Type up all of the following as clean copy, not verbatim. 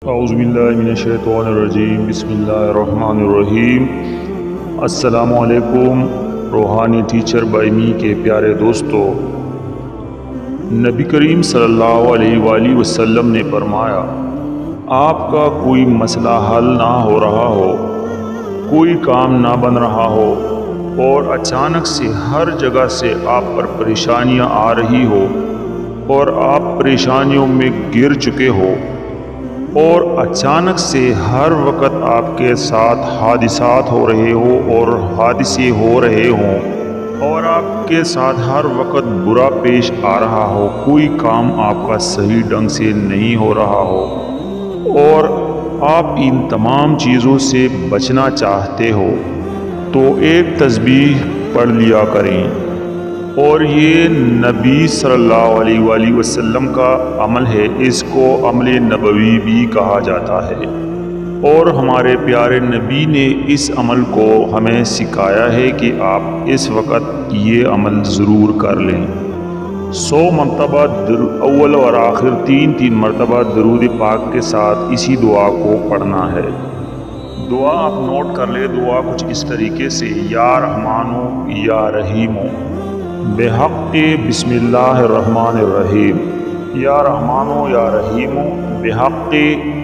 اعوذ باللہ من الشیطان الرجیم، بسم اللہ الرحمن الرحیم۔ السلام علیکم روحانی ٹیچر بائی می کے پیارے دوستو، نبی کریم صلی اللہ علیہ وآلہ وسلم نے فرمایا، آپ کا کوئی مسئلہ حل نہ ہو رہا ہو، کوئی کام نہ بن رہا ہو اور اچانک سے ہر جگہ سے آپ پر پریشانیاں آ رہی ہو اور آپ پریشانیوں میں گر چکے ہو اور اچانک سے ہر وقت آپ کے ساتھ حادثات ہو رہے ہو اور حادثے ہو رہے ہوں اور آپ کے ساتھ ہر وقت برا پیش آ رہا ہو، کوئی کام آپ کا صحیح ڈھنگ سے نہیں ہو رہا ہو اور آپ ان تمام چیزوں سے بچنا چاہتے ہو تو ایک تسبیح پڑھ لیا کریں۔ اور یہ نبی صلی اللہ علیہ وآلہ وسلم کا عمل ہے، اس کو عمل نبوی بھی کہا جاتا ہے اور ہمارے پیارے نبی نے اس عمل کو ہمیں سکھایا ہے کہ آپ اس وقت یہ عمل ضرور کر لیں۔ 100 مرتبہ اول اور آخر تین مرتبہ درود پاک کے ساتھ اسی دعا کو پڑھنا ہے۔ دعا آپ نوٹ کر لیں، دعا کچھ اس طریقے سے، یا رحمانو یا رحیمو بحق بسم اللہ الرحمن الرحیم، یا رحمانو یا رحیمو بحق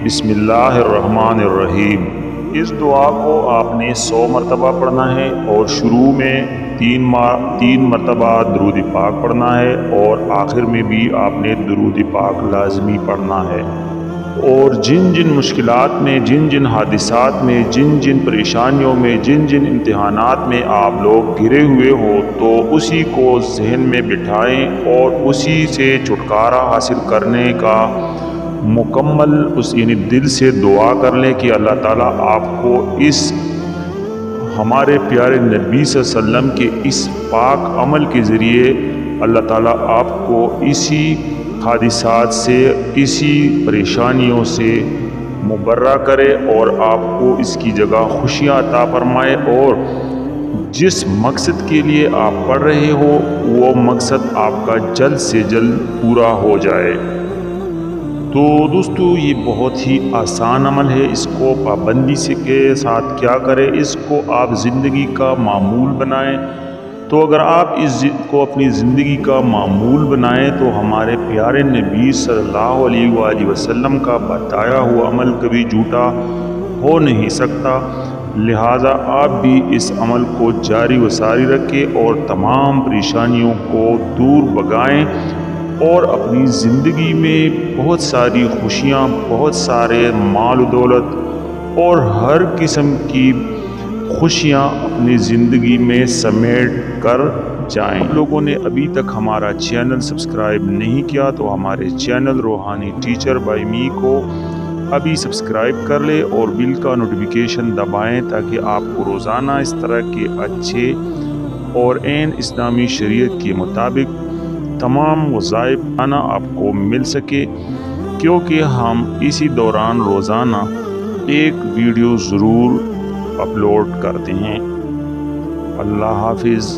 بسم اللہ الرحمن الرحیم۔ اس دعا کو آپ نے 100 مرتبہ پڑھنا ہے اور شروع میں 3 مرتبہ درود پاک پڑھنا ہے اور آخر میں بھی آپ نے درود پاک لازمی پڑھنا ہے۔ اور جن جن مشکلات میں، جن جن حادثات میں، جن جن پریشانیوں میں، جن جن امتحانات میں آپ لوگ گرے ہوئے ہو تو اسی کو ذہن میں بٹھائیں اور اسی سے چھٹکارا حاصل کرنے کا مکمل یعنی دل سے دعا کر لیں کہ اللہ تعالیٰ آپ کو اس ہمارے پیارے نبی صلی اللہ علیہ وسلم کے اس پاک عمل کے ذریعے اللہ تعالیٰ آپ کو اسی حادثات سے، اسی پریشانیوں سے مبرہ کرے اور آپ کو اس کی جگہ خوشیاں عطا فرمائے اور جس مقصد کے لیے آپ پڑھ رہے ہو وہ مقصد آپ کا جلد سے جلد پورا ہو جائے۔ تو دوستو، یہ بہت ہی آسان عمل ہے، اس کو پابندی سے کے ساتھ کیا کریں، اس کو آپ زندگی کا معمول بنائیں۔ تو اگر آپ اس کو اپنی زندگی کا معمول بنائیں تو ہمارے پیارے نبی صلی اللہ علیہ وآلہ وسلم کا بتایا ہوا عمل کبھی جھوٹا ہو نہیں سکتا، لہٰذا آپ بھی اس عمل کو جاری و ساری رکھیں اور تمام پریشانیوں کو دور بھگائیں اور اپنی زندگی میں بہت ساری خوشیاں، بہت سارے مال و دولت اور ہر قسم کی خوشیاں اپنی زندگی میں سمیٹ کر جائیں۔ لوگوں نے ابھی تک ہمارا چینل سبسکرائب نہیں کیا تو ہمارے چینل روحانی ٹیچر بائی می کو ابھی سبسکرائب کر لیں اور بیل کا نوٹیفیکیشن دبائیں تاکہ آپ کو روزانہ اس طرح کے اچھے اور عین اسلامی شریعت کے مطابق تمام وظائف آپ کو مل سکے، کیونکہ ہم اسی دوران روزانہ ایک ویڈیو ضرور اپلوڈ کرتے ہیں۔ اللہ حافظ۔